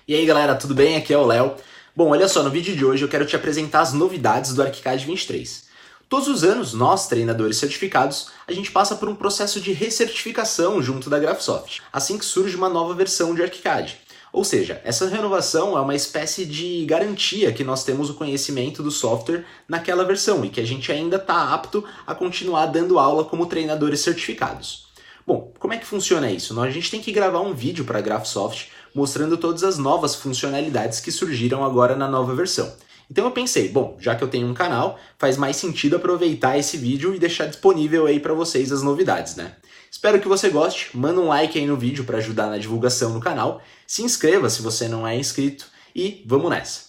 E aí galera, tudo bem? Aqui é o Léo. Bom, olha só, no vídeo de hoje eu quero te apresentar as novidades do ArchiCAD 23. Todos os anos, nós, treinadores certificados, a gente passa por um processo de recertificação junto da Graphisoft, assim que surge uma nova versão de ArchiCAD. Ou seja, essa renovação é uma espécie de garantia que nós temos o conhecimento do software naquela versão e que a gente ainda está apto a continuar dando aula como treinadores certificados. Bom, como é que funciona isso? A gente tem que gravar um vídeo para a Graphisoft mostrando todas as novas funcionalidades que surgiram agora na nova versão. Então eu pensei, bom, já que eu tenho um canal, faz mais sentido aproveitar esse vídeo e deixar disponível aí para vocês as novidades, né? Espero que você goste, manda um like aí no vídeo para ajudar na divulgação no canal, se inscreva se você não é inscrito e vamos nessa!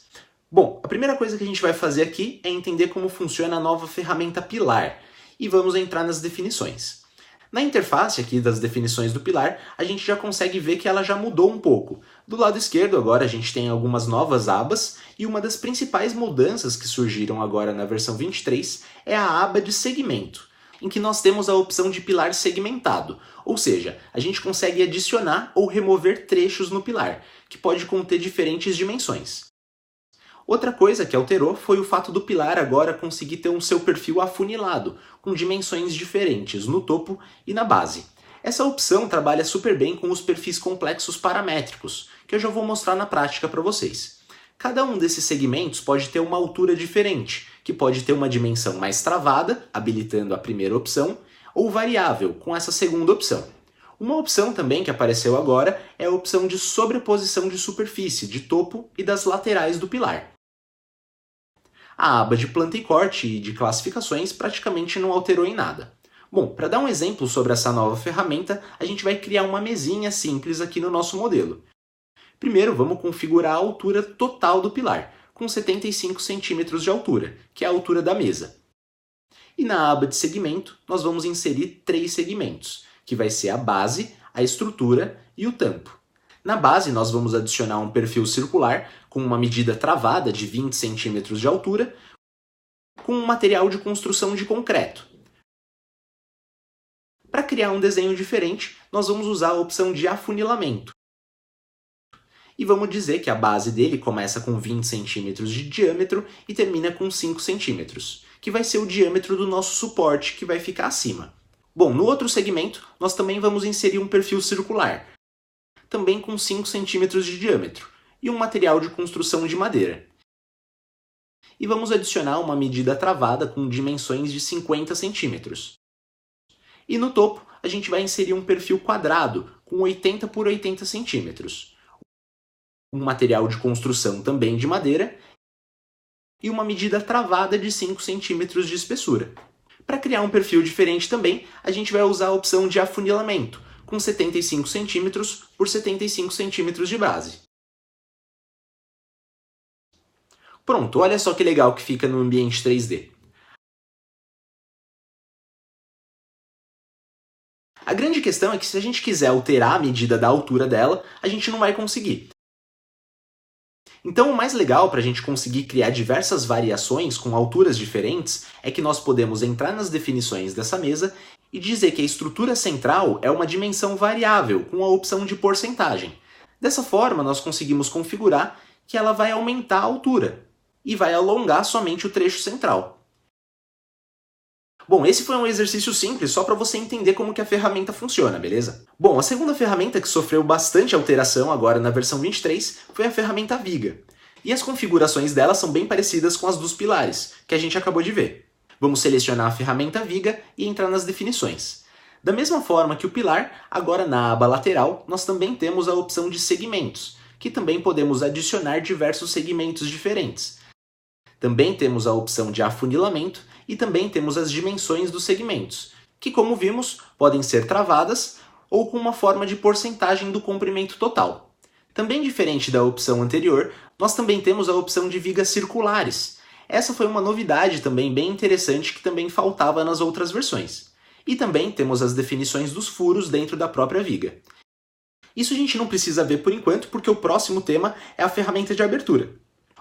Bom, a primeira coisa que a gente vai fazer aqui é entender como funciona a nova ferramenta Pilar e vamos entrar nas definições. Na interface aqui das definições do Pilar, a gente já consegue ver que ela já mudou um pouco. Do lado esquerdo agora a gente tem algumas novas abas e uma das principais mudanças que surgiram agora na versão 23 é a aba de segmento, em que nós temos a opção de pilar segmentado, ou seja, a gente consegue adicionar ou remover trechos no pilar, que pode conter diferentes dimensões. Outra coisa que alterou foi o fato do pilar agora conseguir ter um seu perfil afunilado, com dimensões diferentes no topo e na base. Essa opção trabalha super bem com os perfis complexos paramétricos, que eu já vou mostrar na prática para vocês. Cada um desses segmentos pode ter uma altura diferente, que pode ter uma dimensão mais travada, habilitando a primeira opção, ou variável, com essa segunda opção. Uma opção também que apareceu agora é a opção de sobreposição de superfície, de topo e das laterais do pilar. A aba de planta e corte e de classificações praticamente não alterou em nada. Bom, para dar um exemplo sobre essa nova ferramenta, a gente vai criar uma mesinha simples aqui no nosso modelo. Primeiro, vamos configurar a altura total do pilar, com 75 centímetros de altura, que é a altura da mesa. E na aba de segmento, nós vamos inserir 3 segmentos, que vai ser a base, a estrutura e o tampo. Na base, nós vamos adicionar um perfil circular com uma medida travada de 20 centímetros de altura, com um material de construção de concreto. Para criar um desenho diferente, nós vamos usar a opção de afunilamento. E vamos dizer que a base dele começa com 20 centímetros de diâmetro e termina com 5 centímetros, que vai ser o diâmetro do nosso suporte que vai ficar acima. Bom, no outro segmento, nós também vamos inserir um perfil circular, também com 5 centímetros de diâmetro, e um material de construção de madeira. E vamos adicionar uma medida travada com dimensões de 50 centímetros. E no topo, a gente vai inserir um perfil quadrado com 80 por 80 centímetros, um material de construção também de madeira e uma medida travada de 5 centímetros de espessura. Para criar um perfil diferente também, a gente vai usar a opção de afunilamento, com 75 centímetros por 75 centímetros de base. Pronto, olha só que legal que fica no ambiente 3D. A grande questão é que se a gente quiser alterar a medida da altura dela, a gente não vai conseguir. Então o mais legal para a gente conseguir criar diversas variações com alturas diferentes é que nós podemos entrar nas definições dessa mesa e dizer que a estrutura central é uma dimensão variável com a opção de porcentagem. Dessa forma nós conseguimos configurar que ela vai aumentar a altura e vai alongar somente o trecho central. Bom, esse foi um exercício simples só para você entender como que a ferramenta funciona, beleza? Bom, a segunda ferramenta que sofreu bastante alteração agora na versão 23 foi a ferramenta Viga. E as configurações dela são bem parecidas com as dos pilares, que a gente acabou de ver. Vamos selecionar a ferramenta Viga e entrar nas definições. Da mesma forma que o pilar, agora na aba lateral, nós também temos a opção de segmentos, que também podemos adicionar diversos segmentos diferentes. Também temos a opção de afunilamento e também temos as dimensões dos segmentos, que como vimos, podem ser travadas ou com uma forma de porcentagem do comprimento total. Também diferente da opção anterior, nós também temos a opção de vigas circulares. Essa foi uma novidade também bem interessante que também faltava nas outras versões. E também temos as definições dos furos dentro da própria viga. Isso a gente não precisa ver por enquanto porque o próximo tema é a ferramenta de abertura.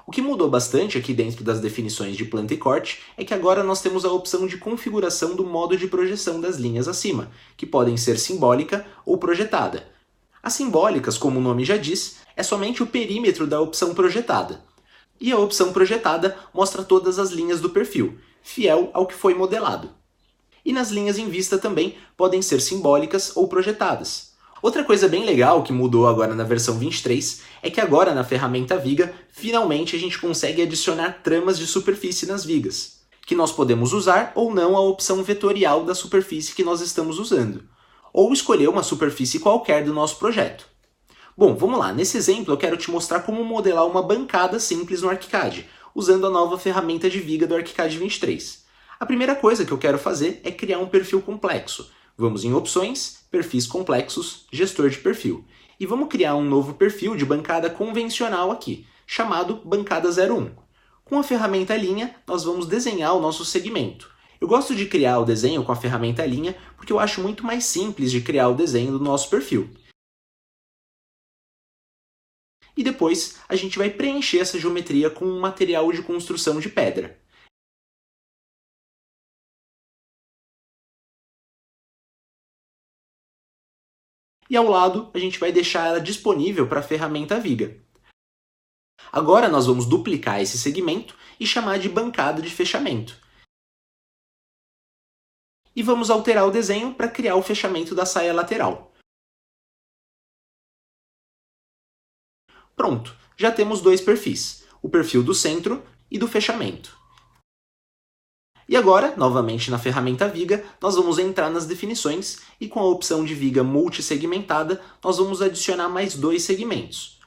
O que mudou bastante aqui dentro das definições de planta e corte é que agora nós temos a opção de configuração do modo de projeção das linhas acima, que podem ser simbólica ou projetada. As simbólicas, como o nome já diz, é somente o perímetro da opção projetada. E a opção projetada mostra todas as linhas do perfil, fiel ao que foi modelado. E nas linhas em vista também podem ser simbólicas ou projetadas. Outra coisa bem legal que mudou agora na versão 23 é que agora na ferramenta Viga, finalmente a gente consegue adicionar tramas de superfície nas vigas, que nós podemos usar ou não a opção vetorial da superfície que nós estamos usando, ou escolher uma superfície qualquer do nosso projeto. Bom, vamos lá. Nesse exemplo eu quero te mostrar como modelar uma bancada simples no ArchiCAD, usando a nova ferramenta de viga do ArchiCAD 23. A primeira coisa que eu quero fazer é criar um perfil complexo. Vamos em Opções, Perfis Complexos, Gestor de Perfil. E vamos criar um novo perfil de bancada convencional aqui, chamado Bancada 01. Com a ferramenta Linha, nós vamos desenhar o nosso segmento. Eu gosto de criar o desenho com a ferramenta Linha porque eu acho muito mais simples de criar o desenho do nosso perfil. E depois a gente vai preencher essa geometria com um material de construção de pedra. E ao lado a gente vai deixar ela disponível para a ferramenta Viga. Agora nós vamos duplicar esse segmento e chamar de bancada de fechamento. E vamos alterar o desenho para criar o fechamento da saia lateral. Pronto, já temos dois perfis, o perfil do centro e do fechamento. E agora, novamente na ferramenta Viga, nós vamos entrar nas definições e com a opção de viga multissegmentada, nós vamos adicionar mais dois segmentos.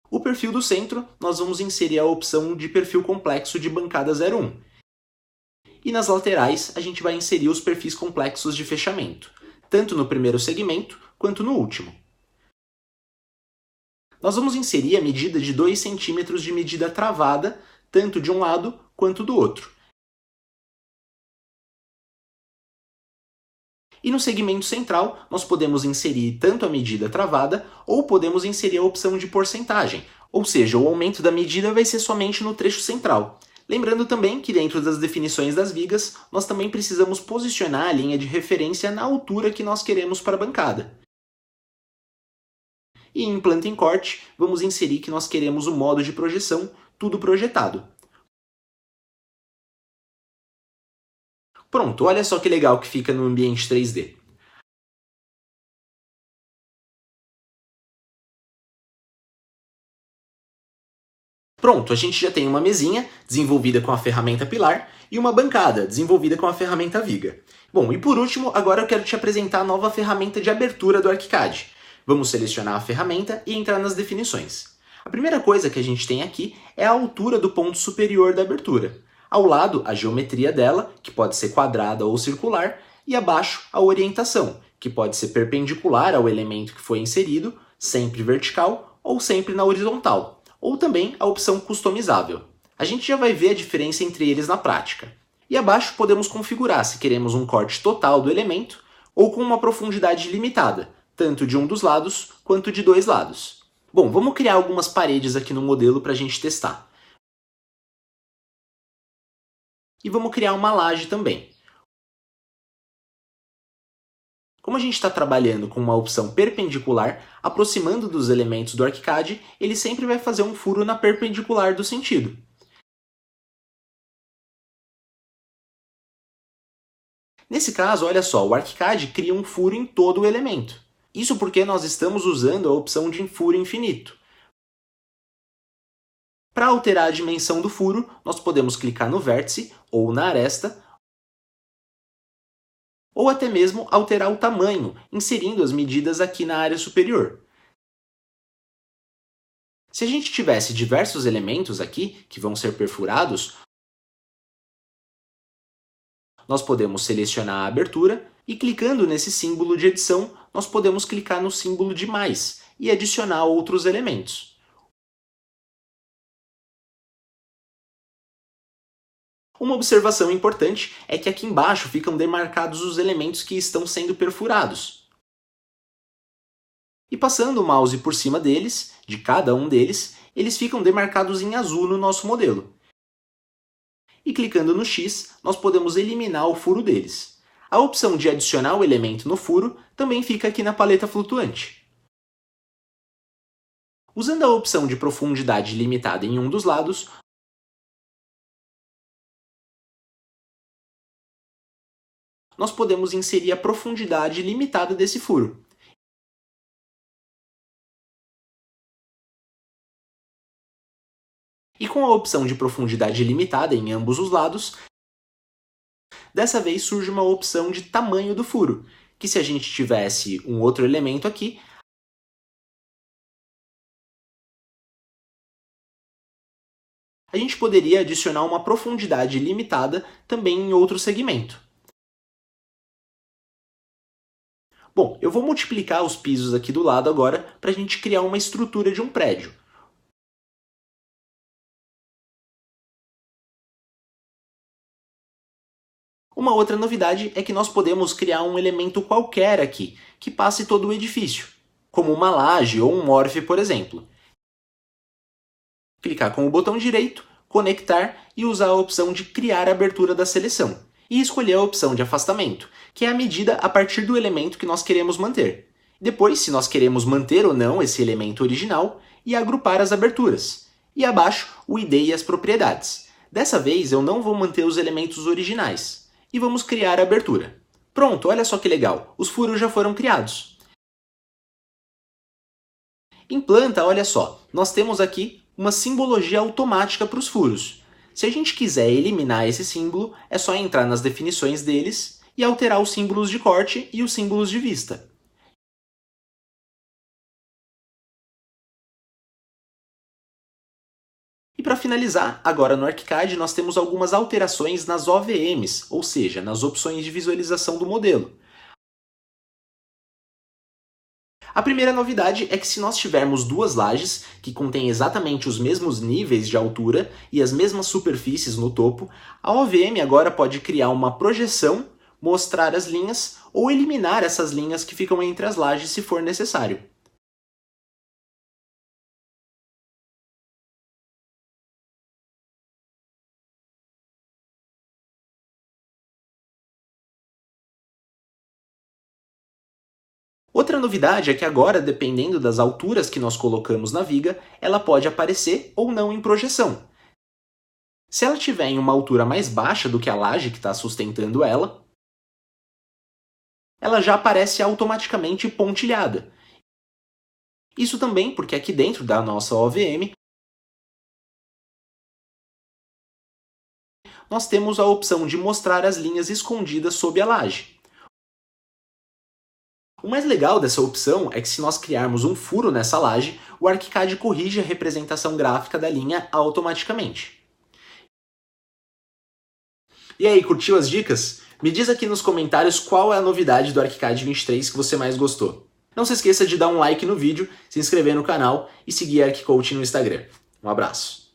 O perfil do centro, nós vamos inserir a opção de perfil complexo de bancada 01. E nas laterais, a gente vai inserir os perfis complexos de fechamento, tanto no primeiro segmento quanto no último. Nós vamos inserir a medida de 2 cm de medida travada, tanto de um lado quanto do outro. E no segmento central, nós podemos inserir tanto a medida travada, ou podemos inserir a opção de porcentagem, ou seja, o aumento da medida vai ser somente no trecho central. Lembrando também que dentro das definições das vigas, nós também precisamos posicionar a linha de referência na altura que nós queremos para a bancada. E em planta em corte, vamos inserir que nós queremos o modo de projeção, tudo projetado. Pronto, olha só que legal que fica no ambiente 3D. Pronto, a gente já tem uma mesinha, desenvolvida com a ferramenta Pilar, e uma bancada, desenvolvida com a ferramenta Viga. Bom, e por último, agora eu quero te apresentar a nova ferramenta de abertura do ArchiCAD. Vamos selecionar a ferramenta e entrar nas definições. A primeira coisa que a gente tem aqui é a altura do ponto superior da abertura. Ao lado, a geometria dela, que pode ser quadrada ou circular, e abaixo, a orientação, que pode ser perpendicular ao elemento que foi inserido, sempre vertical ou sempre na horizontal, ou também a opção customizável. A gente já vai ver a diferença entre eles na prática. E abaixo podemos configurar se queremos um corte total do elemento ou com uma profundidade limitada, tanto de um dos lados quanto de dois lados. Bom, vamos criar algumas paredes aqui no modelo para a gente testar. E vamos criar uma laje também. Como a gente está trabalhando com uma opção perpendicular, aproximando dos elementos do ArchiCAD, ele sempre vai fazer um furo na perpendicular do sentido. Nesse caso, olha só, o ArchiCAD cria um furo em todo o elemento. Isso porque nós estamos usando a opção de furo infinito. Para alterar a dimensão do furo, nós podemos clicar no vértice ou na aresta, ou até mesmo alterar o tamanho, inserindo as medidas aqui na área superior. Se a gente tivesse diversos elementos aqui, que vão ser perfurados, nós podemos selecionar a abertura e clicando nesse símbolo de edição, nós podemos clicar no símbolo de mais e adicionar outros elementos. Uma observação importante é que aqui embaixo ficam demarcados os elementos que estão sendo perfurados. E passando o mouse por cima deles, de cada um deles, eles ficam demarcados em azul no nosso modelo. E clicando no X, nós podemos eliminar o furo deles. A opção de adicionar o elemento no furo também fica aqui na paleta flutuante. Usando a opção de profundidade limitada em um dos lados, nós podemos inserir a profundidade limitada desse furo. E com a opção de profundidade limitada em ambos os lados, dessa vez surge uma opção de tamanho do furo, que se a gente tivesse um outro elemento aqui, a gente poderia adicionar uma profundidade limitada também em outro segmento. Bom, eu vou multiplicar os pisos aqui do lado agora para a gente criar uma estrutura de um prédio. Uma outra novidade é que nós podemos criar um elemento qualquer aqui, que passe todo o edifício, como uma laje ou um morph, por exemplo. Clicar com o botão direito, conectar e usar a opção de criar a abertura da seleção. E escolher a opção de afastamento, que é a medida a partir do elemento que nós queremos manter. Depois, se nós queremos manter ou não esse elemento original, e agrupar as aberturas. E abaixo, o ID e as propriedades. Dessa vez, eu não vou manter os elementos originais. E vamos criar a abertura. Pronto, olha só que legal, os furos já foram criados. Em planta, olha só, nós temos aqui uma simbologia automática para os furos. Se a gente quiser eliminar esse símbolo, é só entrar nas definições deles e alterar os símbolos de corte e os símbolos de vista. E para finalizar, agora no ArchiCAD nós temos algumas alterações nas OVMs, ou seja, nas opções de visualização do modelo. A primeira novidade é que se nós tivermos duas lajes que contêm exatamente os mesmos níveis de altura e as mesmas superfícies no topo, a OVM agora pode criar uma projeção, mostrar as linhas ou eliminar essas linhas que ficam entre as lajes se for necessário. Outra novidade é que agora, dependendo das alturas que nós colocamos na viga, ela pode aparecer ou não em projeção. Se ela estiver em uma altura mais baixa do que a laje que está sustentando ela, ela já aparece automaticamente pontilhada. Isso também porque aqui dentro da nossa OVM, nós temos a opção de mostrar as linhas escondidas sob a laje. O mais legal dessa opção é que se nós criarmos um furo nessa laje, o ArchiCAD corrige a representação gráfica da linha automaticamente. E aí, curtiu as dicas? Me diz aqui nos comentários qual é a novidade do ArchiCAD 23 que você mais gostou. Não se esqueça de dar um like no vídeo, se inscrever no canal e seguir a ArchiCoach no Instagram. Um abraço!